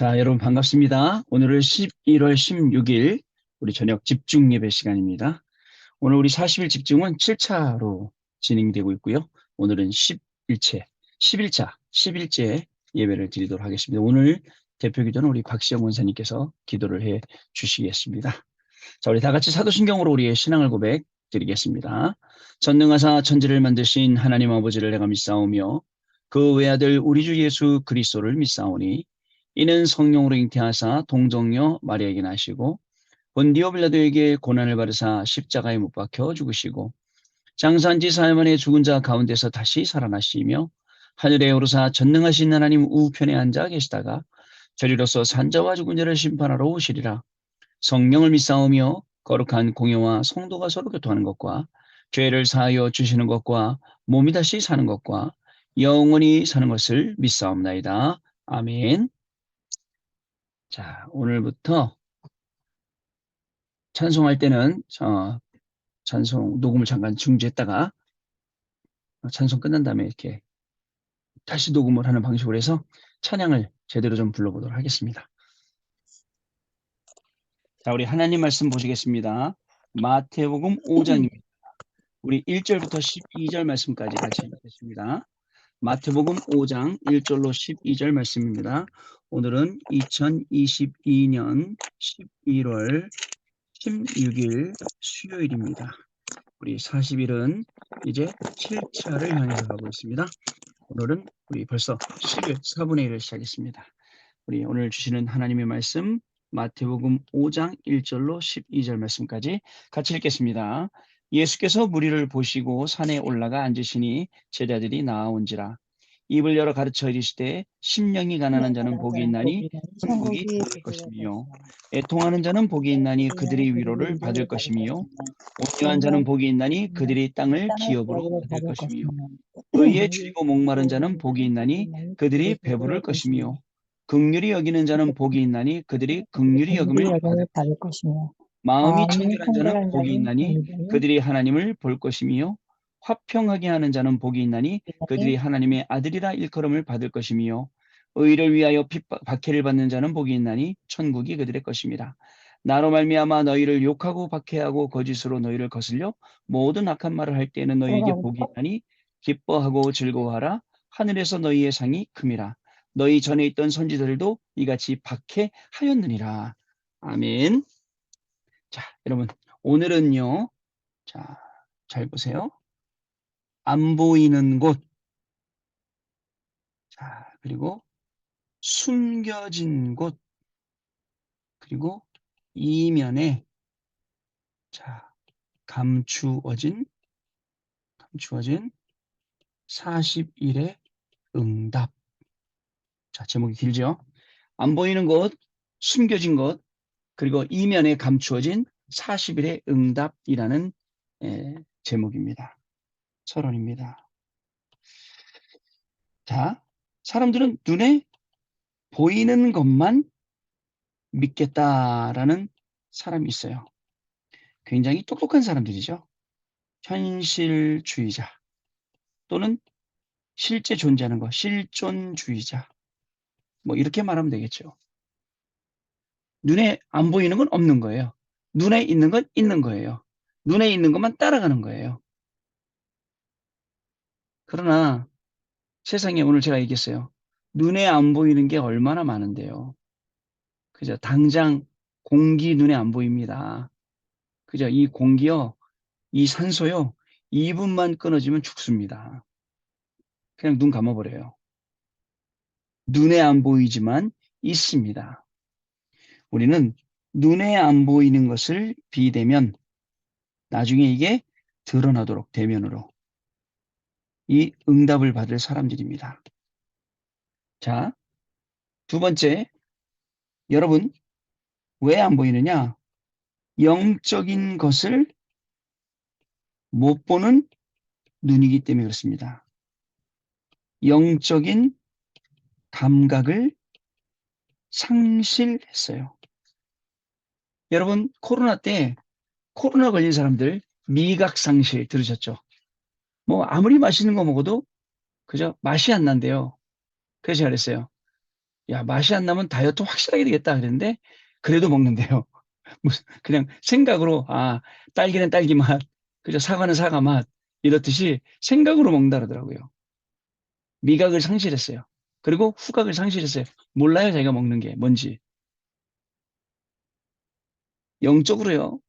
자, 여러분 반갑습니다. 오늘은 11월 16일 우리 저녁 집중 예배 시간입니다. 오늘 우리 40일 집중은 7차로 진행되고 있고요. 오늘은 11차, 11째 예배를 드리도록 하겠습니다. 오늘 대표 기도는 우리 박시영 원사님께서 기도를 해 주시겠습니다. 자, 우리 다 같이 사도신경으로 우리의 신앙을 고백 드리겠습니다. 전능하사 천지를 만드신 하나님 아버지를 내가 믿사오며 그 외아들 우리 주 예수 그리스도를 믿사오니 이는 성령으로 잉태하사 동정녀 마리아에게 나시고 본디오 빌라도에게 고난을 받으사 십자가에 못 박혀 죽으시고 장사한 지 사흘 만에 죽은 자 가운데서 다시 살아나시며 하늘에 오르사 전능하신 하나님 우편에 앉아 계시다가 저리로서 산자와 죽은 자를 심판하러 오시리라. 성령을 믿사오며 거룩한 공예와 성도가 서로 교통하는 것과 죄를 사하여 주시는 것과 몸이 다시 사는 것과 영원히 사는 것을 믿사옵나이다. 아멘. 자, 오늘부터 찬송할 때는 찬송 녹음을 잠깐 중지했다가 찬송 끝난 다음에 이렇게 다시 녹음을 하는 방식으로 해서 찬양을 제대로 좀 불러보도록 하겠습니다. 자, 우리 하나님 말씀 보시겠습니다. 마태복음 5장입니다. 우리 1절부터 12절 말씀까지 같이 읽겠습니다. 마태복음 5장 1절로 12절 말씀입니다. 오늘은 2022년 11월 16일 수요일입니다. 우리 40일은 이제 7차를 향해서 가고 있습니다. 오늘은 우리 벌써 10일 4분의 1을 시작했습니다. 우리 오늘 주시는 하나님의 말씀 마태복음 5장 1절로 12절 말씀까지 같이 읽겠습니다. 예수께서 무리를 보시고 산에 올라가 앉으시니 제자들이 나아온지라. 입을 열어 가르쳐 이르시되 심령이 가난한 자는 복이 있나니 천국이 그들의 것이며 애통하는 자는 복이 있나니 그들이 위로를 받을 것이며 온유한 자는 복이 있나니 그들이 땅을 기업으로 받을 것이며 의에 줄이고 목마른 자는 복이 있나니 그들이 배부를 것이며 긍휼히 여기는 자는 복이 있나니 그들이 긍휼히 여김을 받을 것이며 마음이 마음이 청결한 자는 청결한 복이 자는 있나니 그들이 하나님을 볼 것이며 화평하게 하는 자는 복이 있나니 그들이 하나님의 아들이라 일컬음을 받을 것이며 의를 위하여 박해를 받는 자는 복이 있나니 천국이 그들의 것입니다. 나로 말미암아 너희를 욕하고 박해하고 거짓으로 너희를 거슬려 모든 악한 말을 할 때에는 너희에게 복이 있나니 기뻐하고 즐거워하라. 하늘에서 너희의 상이 큼이라. 너희 전에 있던 선지자들도 이같이 박해하였느니라. 아멘. 자, 여러분 오늘은요. 자, 잘 보세요. 안 보이는 곳. 자, 그리고 숨겨진 곳. 그리고 이면에 자, 감추어진 40일의 응답. 자, 제목이 길죠? 안 보이는 곳, 숨겨진 곳, 그리고 이면에 감추어진 40일의 응답이라는 제목입니다. 서론입니다. 자, 사람들은 눈에 보이는 것만 믿겠다라는 사람이 있어요. 굉장히 똑똑한 사람들이죠. 현실주의자 또는 실제 존재하는 것, 실존주의자. 뭐 이렇게 말하면 되겠죠. 눈에 안 보이는 건 없는 거예요. 눈에 있는 건 있는 거예요. 눈에 있는 것만 따라가는 거예요. 그러나 세상에 오늘 제가 얘기했어요. 눈에 안 보이는 게 얼마나 많은데요. 그죠? 당장 공기 눈에 안 보입니다. 그죠? 이 공기요, 이 산소요, 2분만 끊어지면 죽습니다. 그냥 눈 감아버려요. 눈에 안 보이지만 있습니다. 우리는 눈에 안 보이는 것을 비대면 나중에 이게 드러나도록 대면으로 이 응답을 받을 사람들입니다. 자, 두 번째, 여러분 왜 안 보이느냐? 영적인 것을 못 보는 눈이기 때문에 그렇습니다. 영적인 감각을 상실했어요. 여러분 코로나 때 코로나 걸린 사람들 미각 상실 들으셨죠? 뭐 아무리 맛있는 거 먹어도 그저 맛이 안 난대요. 그래서 제가 그랬어요. 야, 맛이 안 나면 다이어트 확실하게 되겠다 그랬는데 그래도 먹는데요. 그냥 생각으로 딸기는 딸기 맛, 그죠? 사과는 사과 맛 이렇듯이 생각으로 먹는다 그러더라고요. 미각을 상실했어요. 그리고 후각을 상실했어요. 몰라요, 자기가 먹는 게 뭔지. 영적으로요.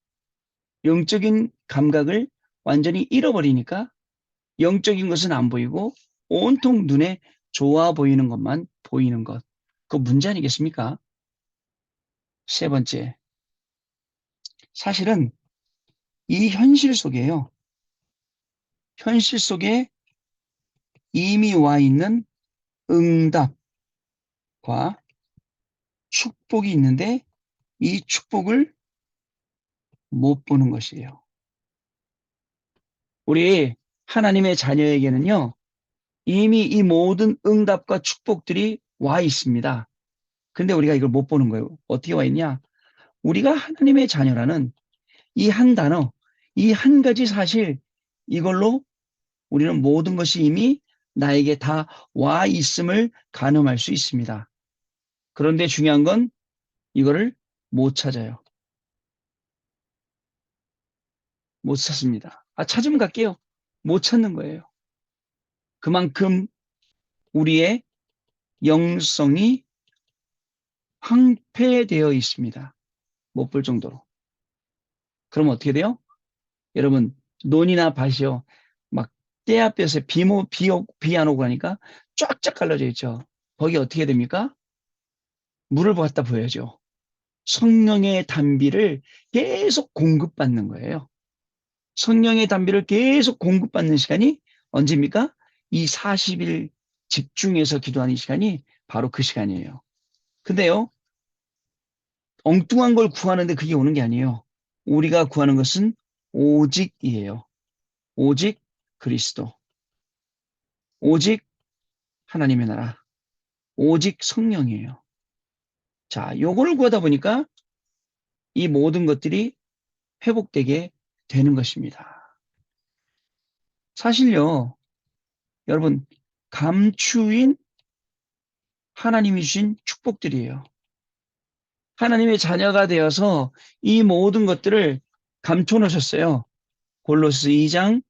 영적인 감각을 완전히 잃어버리니까 영적인 것은 안 보이고 온통 눈에 좋아 보이는 것만 보이는 것. 그 문제 아니겠습니까? 세 번째, 사실은 이 현실 속에요. 현실 속에 이미 와 있는 응답과 축복이 있는데 이 축복을 못 보는 것이에요. 우리 하나님의 자녀에게는요, 이미 이 모든 응답과 축복들이 와 있습니다. 근데 우리가 이걸 못 보는 거예요. 어떻게 와 있냐? 우리가 하나님의 자녀라는 이 한 단어, 이 한 가지 사실, 이걸로 우리는 모든 것이 이미 나에게 다 와 있음을 가늠할 수 있습니다. 그런데 중요한 건 이거를 못 찾아요. 못 찾습니다. 찾으면 갈게요. 못 찾는 거예요. 그만큼 우리의 영성이 황폐되어 있습니다. 못 볼 정도로. 그럼 어떻게 돼요? 여러분, 논이나 밭이요. 막 떼앞에서 비 안 오고 하니까 쫙쫙 갈라져 있죠. 거기 어떻게 됩니까? 물을 갖다 부어야죠. 성령의 단비를 계속 공급받는 거예요. 성령의 단비를 계속 공급받는 시간이 언제입니까? 이 40일 집중해서 기도하는 시간이 바로 그 시간이에요. 근데요, 엉뚱한 걸 구하는데 그게 오는 게 아니에요. 우리가 구하는 것은 오직이에요. 오직 그리스도. 오직 하나님의 나라. 오직 성령이에요. 자, 요거를 구하다 보니까 이 모든 것들이 회복되게 되는 것입니다. 사실요, 여러분, 감추인 하나님이 주신 축복들이에요. 하나님의 자녀가 되어서 이 모든 것들을 감춰 놓으셨어요. 골로새 2장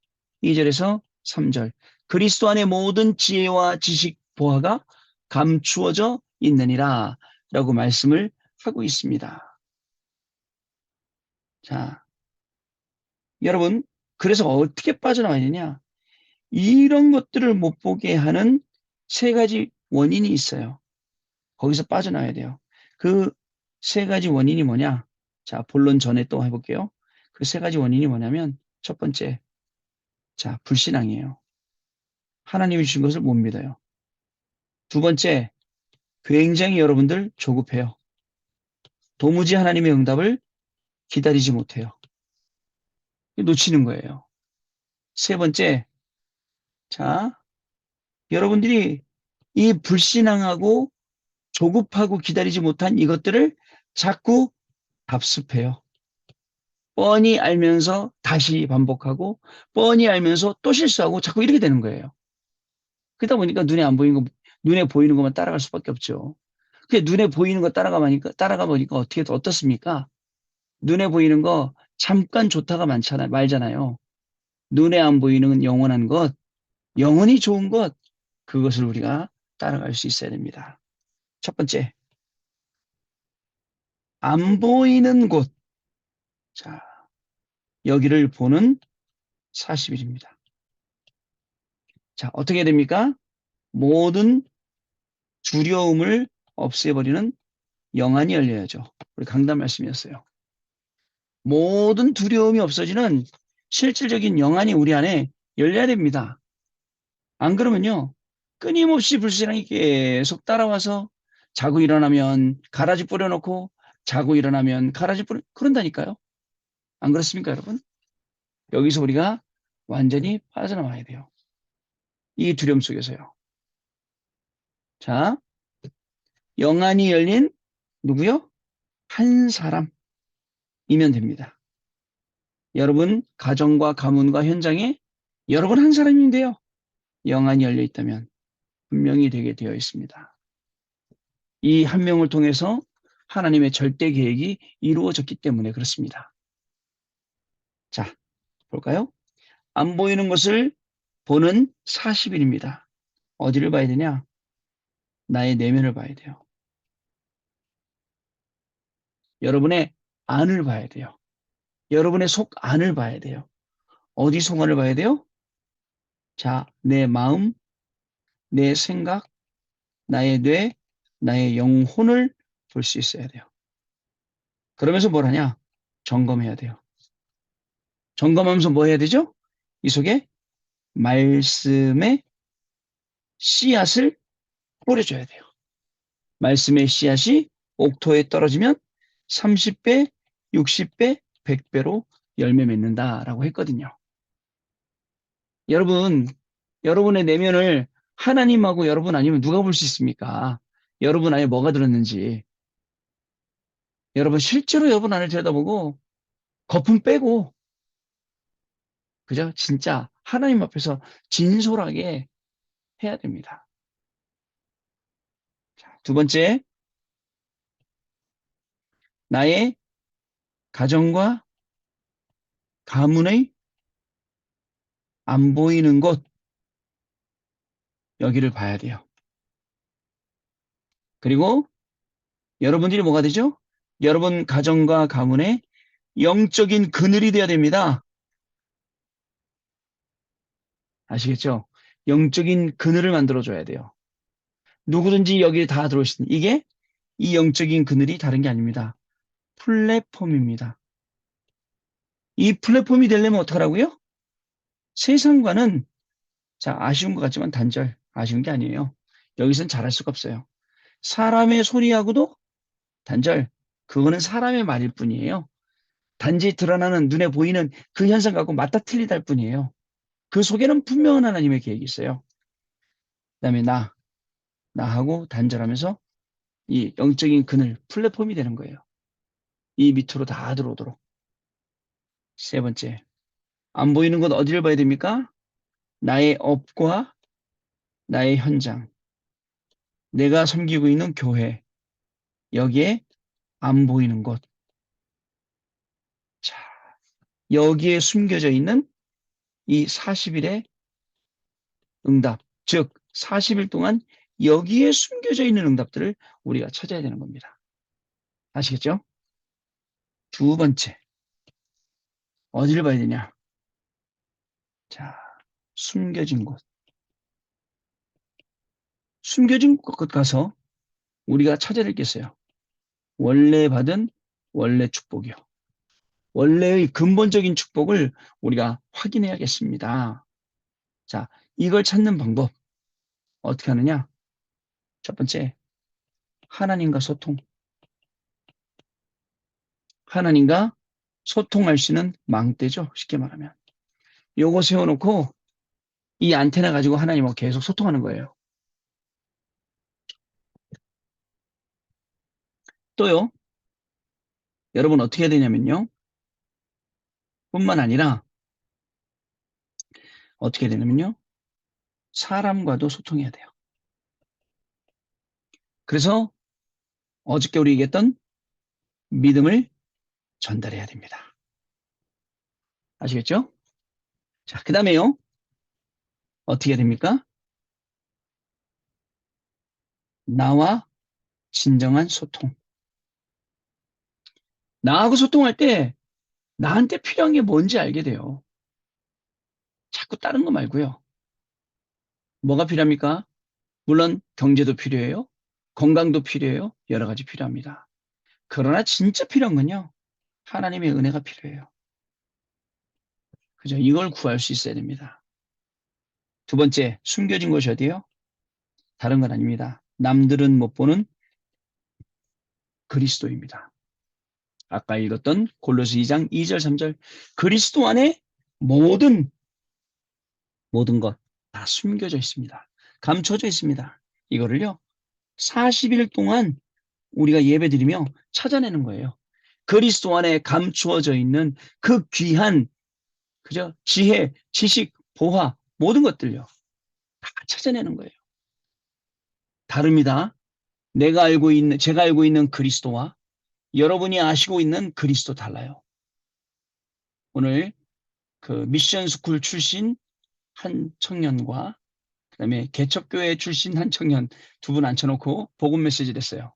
2절에서 3절. 그리스도 안에 모든 지혜와 지식 보화가 감추어져 있느니라 라고 말씀을 하고 있습니다. 자, 여러분, 그래서 어떻게 빠져나와야 되냐? 이런 것들을 못 보게 하는 세 가지 원인이 있어요. 거기서 빠져나와야 돼요. 그 세 가지 원인이 뭐냐? 자, 본론 전에 또 해볼게요. 그 세 가지 원인이 뭐냐면, 첫 번째, 자, 불신앙이에요. 하나님이 주신 것을 못 믿어요. 두 번째, 굉장히 여러분들 조급해요. 도무지 하나님의 응답을 기다리지 못해요. 놓치는 거예요. 세 번째, 자, 여러분들이 이 불신앙하고 조급하고 기다리지 못한 이것들을 자꾸 답습해요. 뻔히 알면서 다시 반복하고 뻔히 알면서 또 실수하고 자꾸 이렇게 되는 거예요. 그러다 보니까 눈에 안 보이는 거, 눈에 보이는 것만 따라갈 수밖에 없죠. 그게 눈에 보이는 거 따라가 보니까 어떻습니까? 눈에 보이는 거 잠깐 좋다가 말잖아요. 눈에 안 보이는 영원한 것, 영원히 좋은 것, 그것을 우리가 따라갈 수 있어야 됩니다. 첫 번째, 안 보이는 곳. 자, 여기를 보는 40일입니다. 자, 어떻게 됩니까? 모든 두려움을 없애버리는 영안이 열려야죠. 우리 강단 말씀이었어요. 모든 두려움이 없어지는 실질적인 영안이 우리 안에 열려야 됩니다. 안 그러면요, 끊임없이 불신앙이 계속 따라와서 자고 일어나면 가라지 뿌려놓고 자고 일어나면 그런다니까요. 안 그렇습니까, 여러분? 여기서 우리가 완전히 빠져나와야 돼요. 이 두려움 속에서요. 자, 영안이 열린 누구요? 한 사람이면 됩니다. 여러분 가정과 가문과 현장에 여러분 한 사람이면 돼요. 영안이 열려 있다면 분명히 되게 되어 있습니다. 이 한 명을 통해서 하나님의 절대 계획이 이루어졌기 때문에 그렇습니다. 자, 볼까요? 안 보이는 것을 보는 40일입니다. 어디를 봐야 되냐? 나의 내면을 봐야 돼요. 여러분의 안을 봐야 돼요. 여러분의 속 안을 봐야 돼요. 어디 속 안을 봐야 돼요? 자, 내 마음, 내 생각, 나의 뇌, 나의 영혼을 볼 수 있어야 돼요. 그러면서 뭘 하냐? 점검해야 돼요. 점검하면서 뭐 해야 되죠? 이 속에 말씀의 씨앗을 뿌려줘야 돼요. 말씀의 씨앗이 옥토에 떨어지면 30배, 60배, 100배로 열매 맺는다라고 했거든요. 여러분, 여러분의 내면을 하나님하고 여러분 아니면 누가 볼 수 있습니까? 여러분 안에 뭐가 들었는지. 여러분 실제로 여러분 안을 들여다보고 거품 빼고 그죠? 진짜 하나님 앞에서 진솔하게 해야 됩니다. 자, 두 번째, 나의 가정과 가문의 안 보이는 곳, 여기를 봐야 돼요. 그리고 여러분들이 뭐가 되죠? 여러분 가정과 가문의 영적인 그늘이 되어야 됩니다. 아시겠죠? 영적인 그늘을 만들어줘야 돼요. 누구든지 여기에 다 들어올 수 있는, 이게 이 영적인 그늘이 다른 게 아닙니다. 플랫폼입니다. 이 플랫폼이 되려면 어떡하라고요? 세상과는, 자, 아쉬운 것 같지만 단절, 아쉬운 게 아니에요. 여기선 잘할 수가 없어요. 사람의 소리하고도 단절, 그거는 사람의 말일 뿐이에요. 단지 드러나는 눈에 보이는 그 현상 갖고 맞다 틀리다 할 뿐이에요. 그 속에는 분명한 하나님의 계획이 있어요. 그다음에 나하고 단절하면서 이 영적인 그늘, 플랫폼이 되는 거예요. 이 밑으로 다 들어오도록. 세 번째, 안 보이는 건 어디를 봐야 됩니까? 나의 업과 나의 현장, 내가 섬기고 있는 교회, 여기에 안 보이는 것. 자, 여기에 숨겨져 있는 이 40일의 응답, 즉 40일 동안 여기에 숨겨져 있는 응답들을 우리가 찾아야 되는 겁니다. 아시겠죠? 두 번째, 어디를 봐야 되냐? 자, 숨겨진 곳. 숨겨진 곳 가서 우리가 찾아야 될 게 있어요. 원래 받은 원래 축복이요. 원래의 근본적인 축복을 우리가 확인해야겠습니다. 자, 이걸 찾는 방법 어떻게 하느냐? 첫 번째, 하나님과 소통. 하나님과 소통할 수 있는 망대죠. 쉽게 말하면. 요거 세워놓고 이 안테나 가지고 하나님하고 계속 소통하는 거예요. 또요, 여러분 어떻게 해야 되냐면요. 뿐만 아니라 어떻게 해야 되냐면요. 사람과도 소통해야 돼요. 그래서 어저께 우리 얘기했던 믿음을 전달해야 됩니다. 아시겠죠? 자, 그 다음에요. 어떻게 해야 됩니까? 나와 진정한 소통. 나하고 소통할 때 나한테 필요한 게 뭔지 알게 돼요. 자꾸 다른 거 말고요. 뭐가 필요합니까? 물론 경제도 필요해요. 건강도 필요해요. 여러 가지 필요합니다. 그러나 진짜 필요한 건요. 하나님의 은혜가 필요해요. 그죠? 이걸 구할 수 있어야 됩니다. 두 번째, 숨겨진 것이 어디예요? 다른 건 아닙니다. 남들은 못 보는 그리스도입니다. 아까 읽었던 골로새 2장 2절 3절 그리스도 안에 모든 것 다 숨겨져 있습니다. 감춰져 있습니다. 이거를요. 40일 동안 우리가 예배드리며 찾아내는 거예요. 그리스도 안에 감추어져 있는 그 귀한 그죠? 지혜, 지식, 보화 모든 것들요. 다 찾아내는 거예요. 다릅니다. 제가 알고 있는 그리스도와 여러분이 아시고 있는 그리스도 달라요. 오늘 그 미션 스쿨 출신 한 청년과 그다음에 개척교회 출신 한 청년 두 분 앉혀놓고 복음 메시지를 했어요.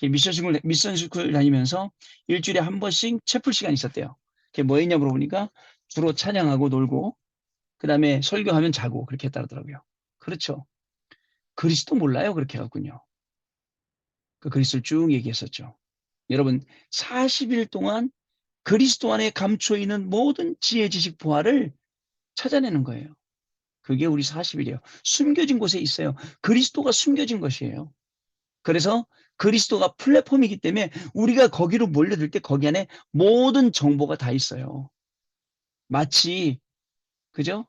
미션 스쿨 다니면서 일주일에 한 번씩 채플 시간이 있었대요. 그게 뭐 했냐 물어보니까 주로 찬양하고 놀고 그다음에 설교하면 자고 그렇게 했다더라고요. 그렇죠. 그리스도 몰라요. 그렇게 해갖군요. 그 그리스도를 쭉 얘기했었죠. 여러분 40일 동안 그리스도 안에 감춰 있는 모든 지혜, 지식, 보화를 찾아내는 거예요. 그게 우리 40일이에요. 숨겨진 곳에 있어요. 그리스도가 숨겨진 것이에요. 그래서 그리스도가 플랫폼이기 때문에 우리가 거기로 몰려들 때 거기 안에 모든 정보가 다 있어요. 마치 그죠?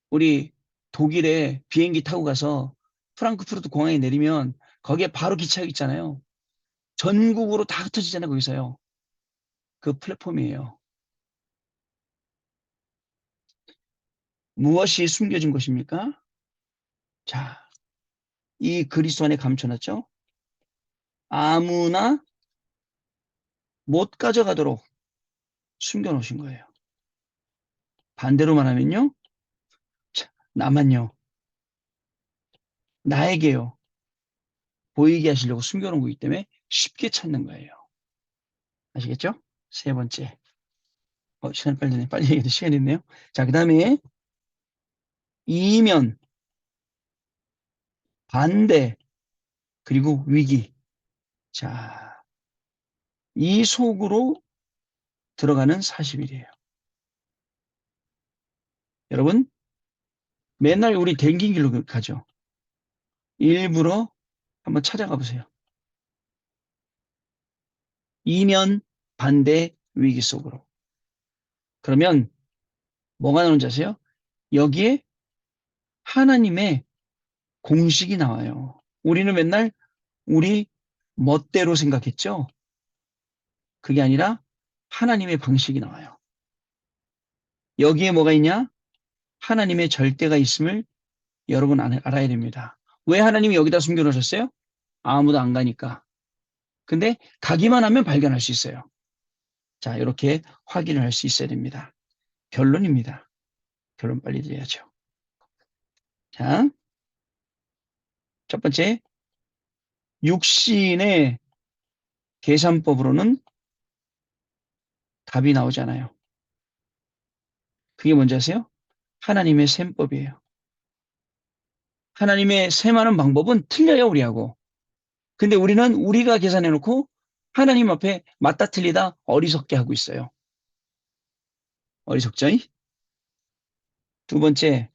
우리 독일에 비행기 타고 가서 프랑크푸르트 공항에 내리면 거기에 바로 기차역 있잖아요. 전국으로 다 흩어지잖아요. 거기서요. 그 플랫폼이에요. 무엇이 숨겨진 것입니까? 자, 이 그리스도 안에 감춰놨죠? 아무나 못 가져가도록 숨겨놓으신 거예요. 반대로 말하면요. 자, 나만요. 나에게요. 보이게 하시려고 숨겨놓은 거기 때문에 쉽게 찾는 거예요. 아시겠죠? 세 번째. 시간 빨리 되네. 빨리 얘기해도 시간이 있네요. 자, 그 다음에 이면, 반대, 그리고 위기. 자, 이 속으로 들어가는 40일이에요. 여러분, 맨날 우리 댕긴 길로 가죠. 일부러 한번 찾아가 보세요. 이면, 반대, 위기 속으로. 그러면 뭐가 나오는지 아세요? 여기에 하나님의 공식이 나와요. 우리는 맨날 우리 멋대로 생각했죠? 그게 아니라 하나님의 방식이 나와요. 여기에 뭐가 있냐? 하나님의 절대가 있음을 여러분 알아야 됩니다. 왜 하나님이 여기다 숨겨놓으셨어요? 아무도 안 가니까. 근데 가기만 하면 발견할 수 있어요. 자, 이렇게 확인을 할 수 있어야 됩니다. 결론입니다. 결론 빨리 드려야죠. 자, 첫 번째, 육신의 계산법으로는 답이 나오지 않아요. 그게 뭔지 아세요? 하나님의 셈법이에요. 하나님의 셈하는 방법은 틀려요, 우리하고. 근데 우리는 우리가 계산해 놓고 하나님 앞에 맞다 틀리다 어리석게 하고 있어요. 어리석죠? 두 번째,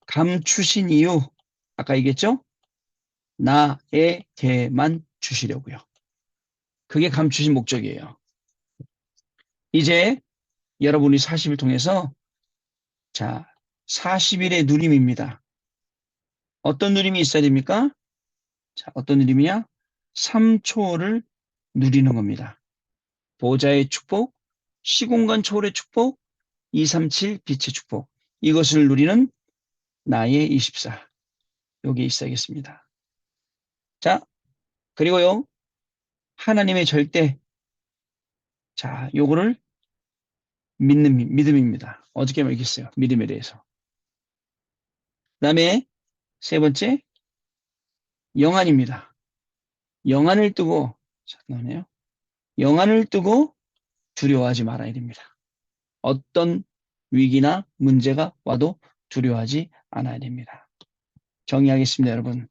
감추신 이유. 아까 얘기했죠? 나에게만 주시려고요. 그게 감추신 목적이에요. 이제 여러분이 40일 통해서 자, 40일의 누림입니다. 어떤 누림이 있어야 됩니까? 자, 어떤 누림이냐? 3초를 누리는 겁니다. 보좌의 축복, 시공간 초월의 축복, 237 빛의 축복. 이것을 누리는 나의 24. 여기에 있어야겠습니다. 자, 그리고요. 하나님의 절대. 자, 요거를 믿음입니다. 어떻게 알겠어요? 믿음에 대해서. 그 다음에 세 번째, 영안입니다. 영안을 뜨고, 잠깐만요. 영안을 뜨고 두려워하지 말아야 됩니다. 어떤 위기나 문제가 와도 두려워하지 않아야 됩니다. 정리하겠습니다, 여러분.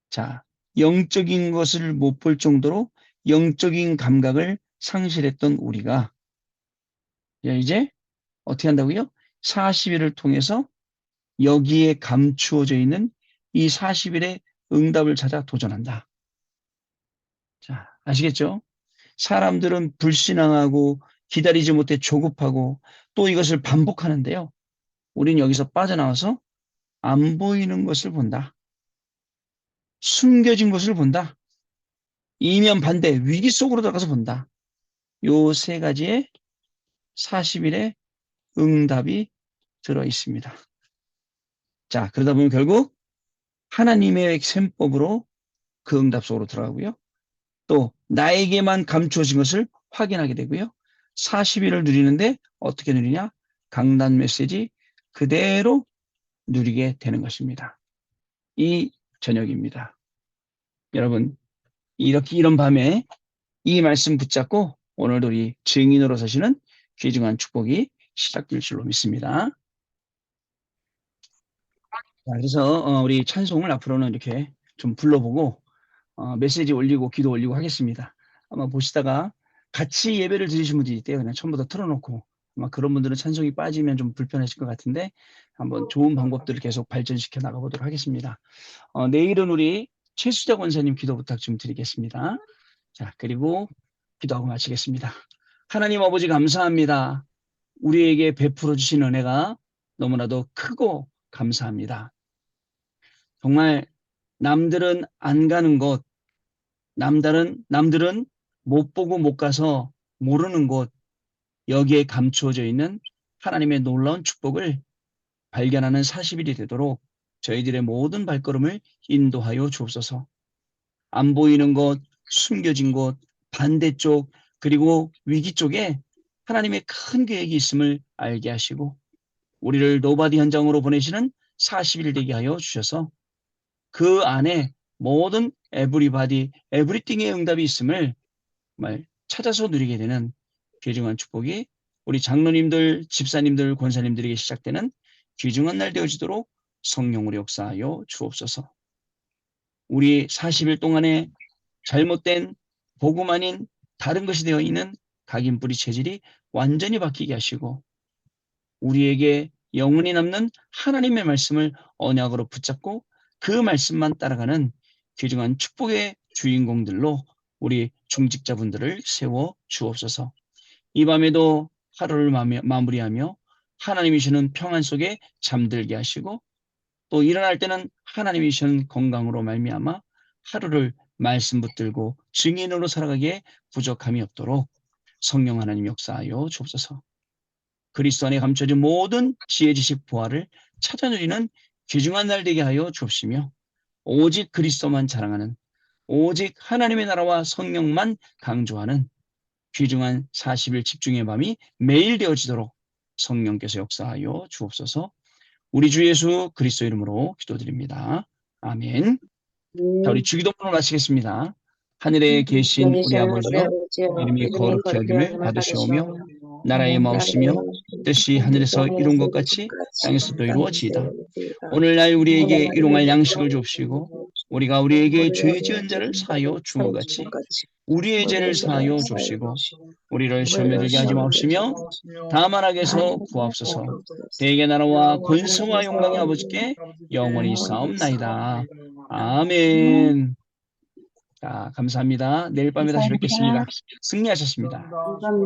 자, 영적인 것을 못 볼 정도로 영적인 감각을 상실했던 우리가 이제 어떻게 한다고요? 40일을 통해서 여기에 감추어져 있는 이 40일의 응답을 찾아 도전한다. 자, 아시겠죠? 사람들은 불신앙하고 기다리지 못해 조급하고 또 이것을 반복하는데요. 우리는 여기서 빠져나와서 안 보이는 것을 본다. 숨겨진 것을 본다. 이면 반대, 위기 속으로 들어가서 본다. 요 세 가지의 40일의 응답이 들어 있습니다. 자, 그러다 보면 결국 하나님의 셈법으로 그 응답 속으로 들어가고요. 또 나에게만 감추어진 것을 확인하게 되고요. 40일을 누리는데 어떻게 누리냐? 강단 메시지 그대로 누리게 되는 것입니다. 이 저녁입니다. 여러분, 이런 밤에 이 말씀 붙잡고 오늘도 우리 증인으로 서시는 귀중한 축복이 시작될 줄로 믿습니다. 자, 그래서 우리 찬송을 앞으로는 이렇게 좀 불러보고 메시지 올리고 기도 올리고 하겠습니다. 아마 보시다가 같이 예배를 드리신 분들이 있대요. 그냥 처음부터 틀어놓고 아마 그런 분들은 찬송이 빠지면 좀 불편하실 것 같은데 한번 좋은 방법들을 계속 발전시켜 나가보도록 하겠습니다. 내일은 우리 최수자 권사님 기도 부탁 좀 드리겠습니다. 자, 그리고 기도하고 마치겠습니다. 하나님 아버지 감사합니다. 우리에게 베풀어 주신 은혜가 너무나도 크고 감사합니다. 정말 남들은 안 가는 곳, 남들은 못 보고 못 가서 모르는 곳, 여기에 감추어져 있는 하나님의 놀라운 축복을 발견하는 40일이 되도록 저희들의 모든 발걸음을 인도하여 주옵소서. 안 보이는 곳, 숨겨진 곳, 반대쪽, 그리고 위기 쪽에 하나님의 큰 계획이 있음을 알게 하시고 우리를 노바디 현장으로 보내시는 40일 되게 하여 주셔서 그 안에 모든 에브리바디, 에브리띵의 응답이 있음을 정말 찾아서 누리게 되는 귀중한 축복이 우리 장로님들, 집사님들, 권사님들에게 시작되는 귀중한 날 되어지도록 성령으로 역사하여 주옵소서. 우리 40일 동안에 잘못된 복음 아닌 다른 것이 되어 있는 각인 뿌리 체질이 완전히 바뀌게 하시고 우리에게 영원히 남는 하나님의 말씀을 언약으로 붙잡고 그 말씀만 따라가는 귀중한 축복의 주인공들로 우리 중직자분들을 세워 주옵소서. 이 밤에도 하루를 마무리하며 하나님이 주는 평안 속에 잠들게 하시고 또 일어날 때는 하나님이 주는 건강으로 말미암아 하루를 말씀 붙들고 증인으로 살아가기에 부족함이 없도록 성령 하나님 역사하여 주옵소서. 그리스도 안에 감춰진 모든 지혜 지식 보화를 찾아 누리는 귀중한 날 되게 하여 주옵시며 오직 그리스도만 자랑하는 오직 하나님의 나라와 성령만 강조하는 귀중한 40일 집중의 밤이 매일 되어지도록 성령께서 역사하여 주옵소서. 우리 주 예수 그리스도 이름으로 기도드립니다. 아멘. 자, 우리 주기도문을 마치겠습니다. 하늘에 계신 여기 우리 계시는 우리 아버지여 아버지여, 이름이 이름이 거룩히 거룩히 여김을 여김을 받으시오며 받으시오며, 나라의 나라의 마옵시며 뜻이 하늘에서 이룬 것 이룬 것 같이 같이 땅에서도 땅에서 이루어지이다. 이루어지이다. 오늘날 우리에게 오늘날 일용할 우리에게 양식을 양식을 주옵시고 주옵시고, 우리가 우리에게 우리가 죄 지은 우리의 자를 죄인 사하여 자를 준 것 사하여 준 것 같이 같이 우리의 죄를 우리의 죄를 사하여 사하여 주옵시고 주시고, 우리를 시험에 우리를 들게 하지 시험에 들지 마옵시며 마시며 다만 악에서 다만 구하옵소서. 주옵소서. 대개 나라와 권세와 영광의 영원히 아버지께 영원히 싸움나이다. 싸움나이다. 아멘. 자, 감사합니다. 내일 밤에 다시 감사합니다. 뵙겠습니다. 승리하셨습니다. 감사합니다.